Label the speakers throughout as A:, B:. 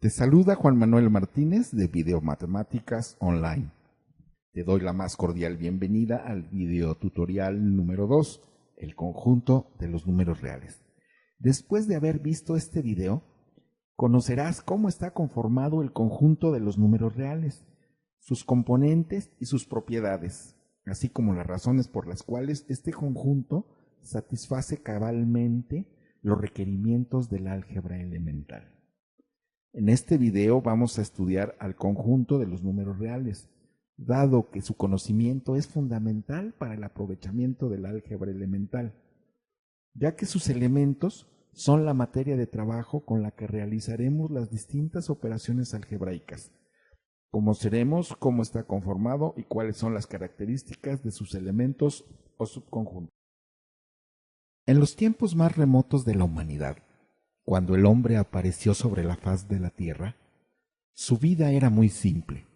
A: Te saluda Juan Manuel Martínez de Video Matemáticas Online. Te doy la más cordial bienvenida al video tutorial número 2, el conjunto de los números reales. Después de haber visto este video, conocerás cómo está conformado el conjunto de los números reales, sus componentes y sus propiedades, así como las razones por las cuales este conjunto satisface cabalmente los requerimientos del álgebra elemental. En este video vamos a estudiar al conjunto de los números reales, dado que su conocimiento es fundamental para el aprovechamiento del álgebra elemental, ya que sus elementos son la materia de trabajo con la que realizaremos las distintas operaciones algebraicas. Conoceremos cómo está conformado y cuáles son las características de sus elementos o subconjuntos. En los tiempos más remotos de la humanidad, cuando el hombre apareció sobre la faz de la tierra, su vida era muy simple.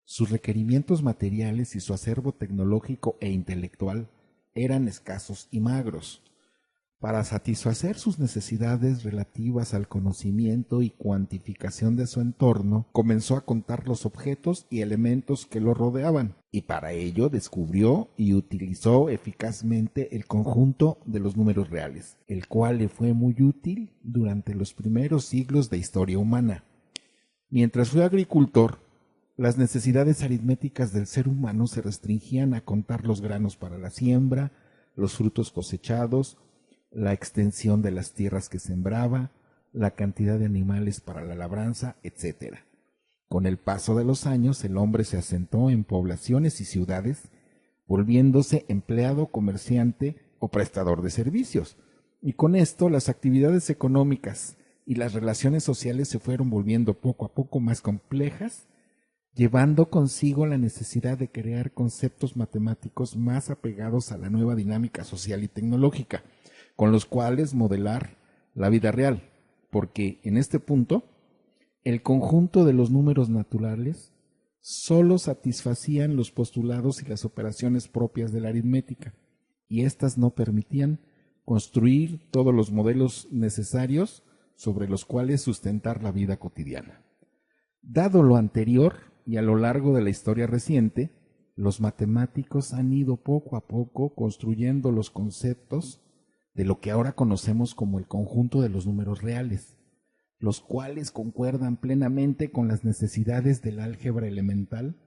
A: Sus requerimientos materiales y su acervo tecnológico e intelectual eran escasos y magros. Para satisfacer sus necesidades relativas al conocimiento y cuantificación de su entorno, comenzó a contar los objetos y elementos que lo rodeaban, y para ello descubrió y utilizó eficazmente el conjunto de los números reales, el cual le fue muy útil durante los primeros siglos de historia humana. Mientras fue agricultor, las necesidades aritméticas del ser humano se restringían a contar los granos para la siembra, los frutos cosechados, la extensión de las tierras que sembraba, la cantidad de animales para la labranza, etc. Con el paso de los años, el hombre se asentó en poblaciones y ciudades, volviéndose empleado, comerciante o prestador de servicios. Y con esto, las actividades económicas y las relaciones sociales se fueron volviendo poco a poco más complejas, llevando consigo la necesidad de crear conceptos matemáticos más apegados a la nueva dinámica social y tecnológica, con los cuales modelar la vida real, porque en este punto el conjunto de los números naturales solo satisfacían los postulados y las operaciones propias de la aritmética, y éstas no permitían construir todos los modelos necesarios sobre los cuales sustentar la vida cotidiana. Dado lo anterior y a lo largo de la historia reciente, los matemáticos han ido poco a poco construyendo los conceptos de lo que ahora conocemos como el conjunto de los números reales, los cuales concuerdan plenamente con las necesidades del álgebra elemental,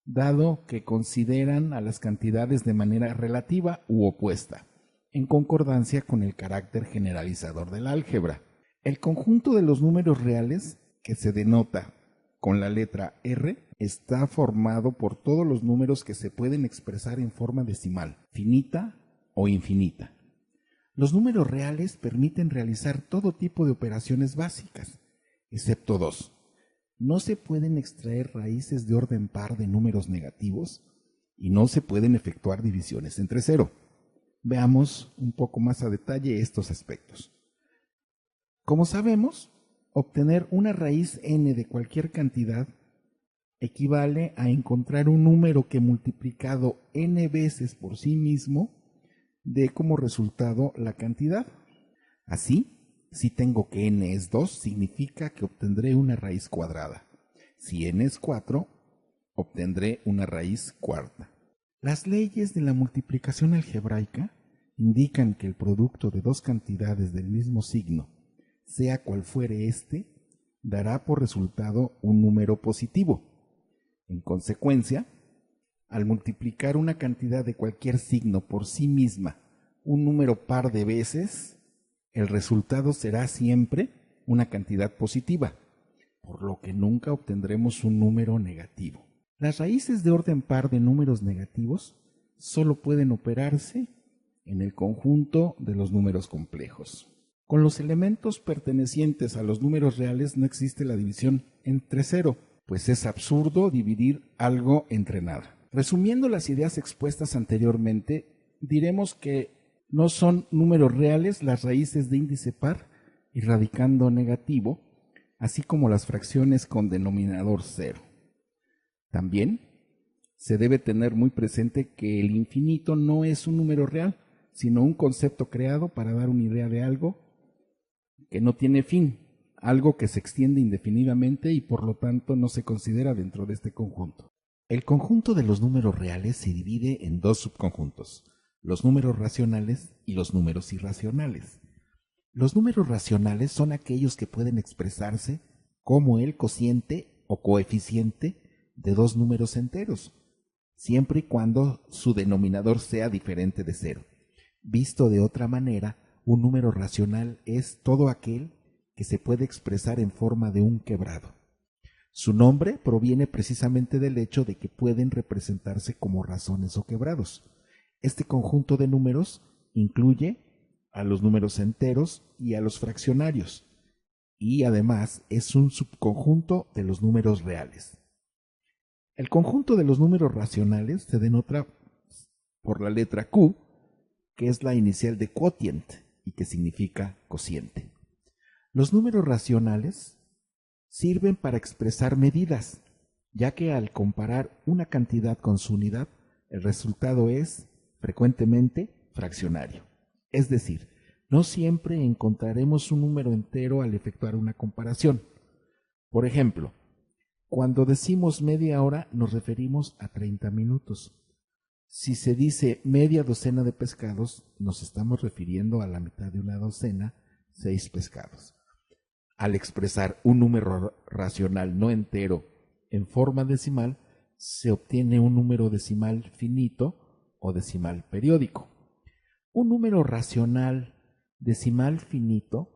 A: dado que consideran a las cantidades de manera relativa u opuesta, en concordancia con el carácter generalizador del álgebra. El conjunto de los números reales, que se denota con la letra R, está formado por todos los números que se pueden expresar en forma decimal, finita o infinita. Los números reales permiten realizar todo tipo de operaciones básicas, excepto dos. No se pueden extraer raíces de orden par de números negativos y no se pueden efectuar divisiones entre cero. Veamos un poco más a detalle estos aspectos. Como sabemos, obtener una raíz n de cualquier cantidad equivale a encontrar un número que multiplicado n veces por sí mismo dé como resultado la cantidad. Así, si tengo que n es 2, significa que obtendré una raíz cuadrada. Si n es 4, obtendré una raíz cuarta. Las leyes de la multiplicación algebraica indican que el producto de dos cantidades del mismo signo, sea cual fuere éste, dará por resultado un número positivo. En consecuencia, al multiplicar una cantidad de cualquier signo por sí misma un número par de veces, el resultado será siempre una cantidad positiva, por lo que nunca obtendremos un número negativo. Las raíces de orden par de números negativos solo pueden operarse en el conjunto de los números complejos. Con los elementos pertenecientes a los números reales no existe la división entre cero, pues es absurdo dividir algo entre nada. Resumiendo las ideas expuestas anteriormente, diremos que no son números reales las raíces de índice par y radicando negativo, así como las fracciones con denominador cero. También se debe tener muy presente que el infinito no es un número real, sino un concepto creado para dar una idea de algo que no tiene fin, algo que se extiende indefinidamente y por lo tanto no se considera dentro de este conjunto. El conjunto de los números reales se divide en dos subconjuntos, los números racionales y los números irracionales. Los números racionales son aquellos que pueden expresarse como el cociente o coeficiente de dos números enteros, siempre y cuando su denominador sea diferente de cero. Visto de otra manera, un número racional es todo aquel que se puede expresar en forma de un quebrado. Su nombre proviene precisamente del hecho de que pueden representarse como razones o quebrados. Este conjunto de números incluye a los números enteros y a los fraccionarios, y además es un subconjunto de los números reales. El conjunto de los números racionales se denota por la letra Q, que es la inicial de quotient y que significa cociente. Los números racionales sirven para expresar medidas, ya que al comparar una cantidad con su unidad, el resultado es frecuentemente fraccionario. Es decir, no siempre encontraremos un número entero al efectuar una comparación. Por ejemplo, cuando decimos media hora nos referimos a 30 minutos. Si se dice media docena de pescados, nos estamos refiriendo a la mitad de una docena, 6 pescados. Al expresar un número racional no entero en forma decimal, se obtiene un número decimal finito o decimal periódico. Un número racional decimal finito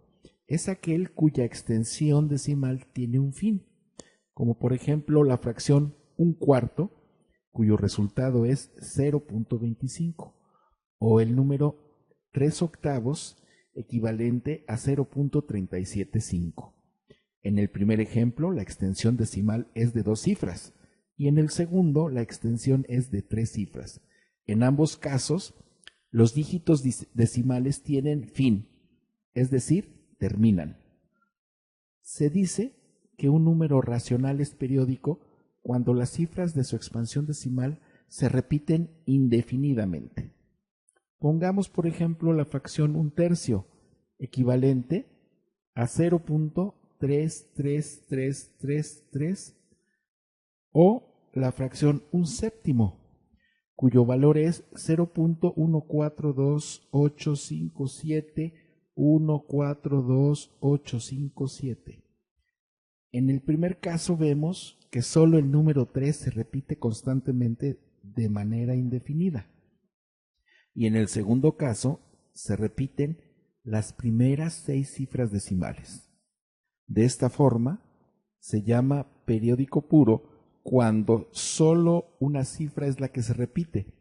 A: es aquel cuya extensión decimal tiene un fin, como por ejemplo la fracción 1/4, cuyo resultado es 0.25, o el número 3/8, equivalente a 0.375. En el primer ejemplo, la extensión decimal es de 2 cifras, y en el segundo, la extensión es de 3 cifras. En ambos casos, los dígitos decimales tienen fin, es decir, terminan. Se dice que un número racional es periódico cuando las cifras de su expansión decimal se repiten indefinidamente. Pongamos, por ejemplo, la fracción 1/3, equivalente a 0.33333, o la fracción 1/7, cuyo valor es 0.142857142857. En el primer caso vemos que solo el número 3 se repite constantemente de manera indefinida. Y en el segundo caso se repiten las primeras 6 cifras decimales. De esta forma se llama periódico puro cuando solo una cifra es la que se repite.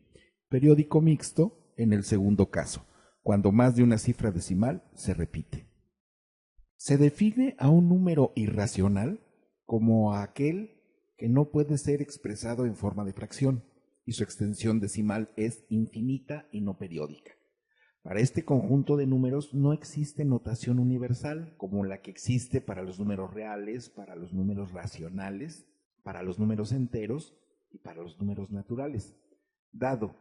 A: Periódico mixto en el segundo caso, cuando más de una cifra decimal se repite. Se define a un número irracional como aquel que no puede ser expresado en forma de fracción y su extensión decimal es infinita y no periódica. Para este conjunto de números no existe notación universal como la que existe para los números reales, para los números racionales, para los números enteros y para los números naturales, dado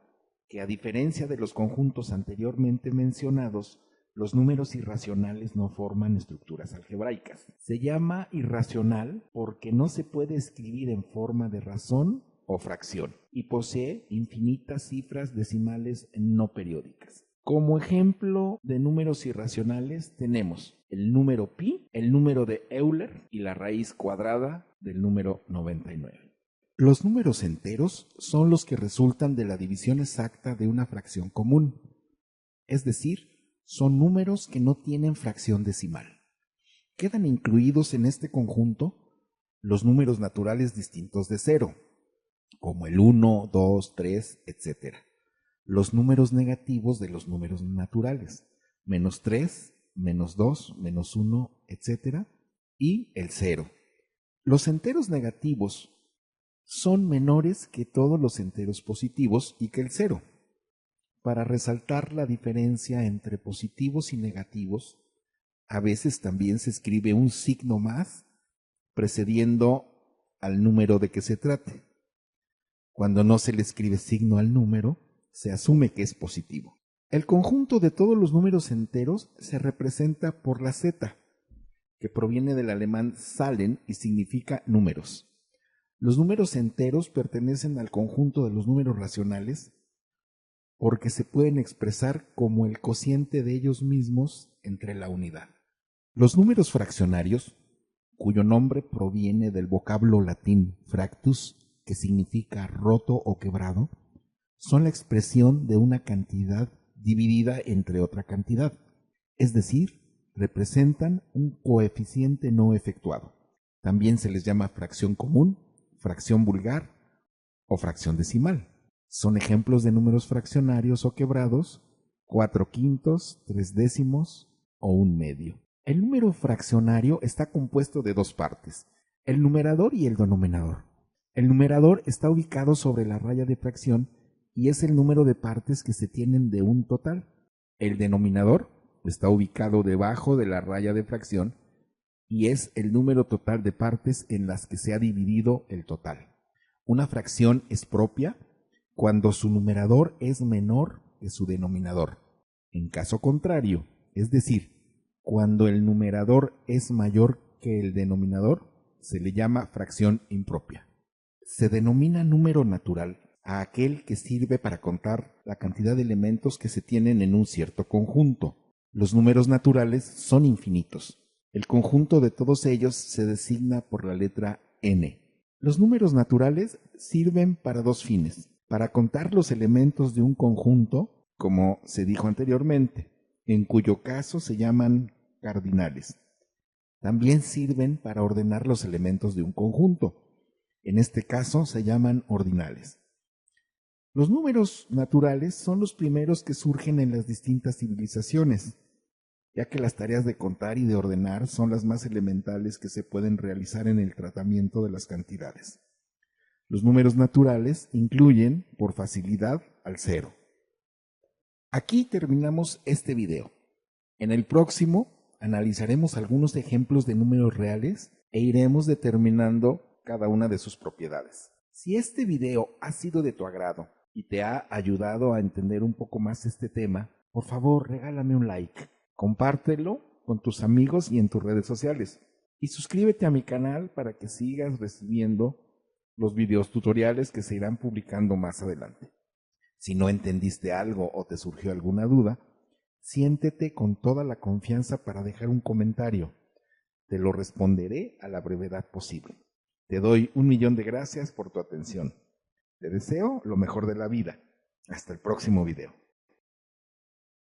A: que a diferencia de los conjuntos anteriormente mencionados, los números irracionales no forman estructuras algebraicas. Se llama irracional porque no se puede escribir en forma de razón o fracción y posee infinitas cifras decimales no periódicas. Como ejemplo de números irracionales tenemos el número pi, el número de Euler y la raíz cuadrada del número 99. Los números enteros son los que resultan de la división exacta de una fracción común, es decir, son números que no tienen fracción decimal. Quedan incluidos en este conjunto los números naturales distintos de 0, como el 1, 2, 3, etc. Los números negativos de los números naturales, menos 3, menos 2, menos 1, etc. y el 0. Los enteros negativos son menores que todos los enteros positivos y que el 0. Para resaltar la diferencia entre positivos y negativos, a veces también se escribe un signo más precediendo al número de que se trate. Cuando no se le escribe signo al número, se asume que es positivo. El conjunto de todos los números enteros se representa por la z, que proviene del alemán Zahlen y significa números. Los números enteros pertenecen al conjunto de los números racionales porque se pueden expresar como el cociente de ellos mismos entre la unidad. Los números fraccionarios, cuyo nombre proviene del vocablo latín fractus, que significa roto o quebrado, son la expresión de una cantidad dividida entre otra cantidad, es decir, representan un coeficiente no efectuado. También se les llama fracción común, fracción vulgar o fracción decimal. Son ejemplos de números fraccionarios o quebrados, 4/5, 3/10 o 1/2. El número fraccionario está compuesto de dos partes, el numerador y el denominador. El numerador está ubicado sobre la raya de fracción y es el número de partes que se tienen de un total. El denominador está ubicado debajo de la raya de fracción y es el número total de partes en las que se ha dividido el total. Una fracción es propia cuando su numerador es menor que su denominador. En caso contrario, es decir, cuando el numerador es mayor que el denominador, se le llama fracción impropia. Se denomina número natural a aquel que sirve para contar la cantidad de elementos que se tienen en un cierto conjunto. Los números naturales son infinitos. El conjunto de todos ellos se designa por la letra n. Los números naturales sirven para dos fines: para contar los elementos de un conjunto, como se dijo anteriormente, en cuyo caso se llaman cardinales. También sirven para ordenar los elementos de un conjunto. En este caso se llaman ordinales. Los números naturales son los primeros que surgen en las distintas civilizaciones, ya que las tareas de contar y de ordenar son las más elementales que se pueden realizar en el tratamiento de las cantidades. Los números naturales incluyen, por facilidad, al 0. Aquí terminamos este video. En el próximo analizaremos algunos ejemplos de números reales e iremos determinando cada una de sus propiedades. Si este video ha sido de tu agrado y te ha ayudado a entender un poco más este tema, por favor regálame un like, compártelo con tus amigos y en tus redes sociales y suscríbete a mi canal para que sigas recibiendo los videos tutoriales que se irán publicando más adelante. Si no entendiste algo o te surgió alguna duda, siéntete con toda la confianza para dejar un comentario. Te lo responderé a la brevedad posible. Te doy 1.000.000 de gracias por tu atención. Te deseo lo mejor de la vida. Hasta el próximo video.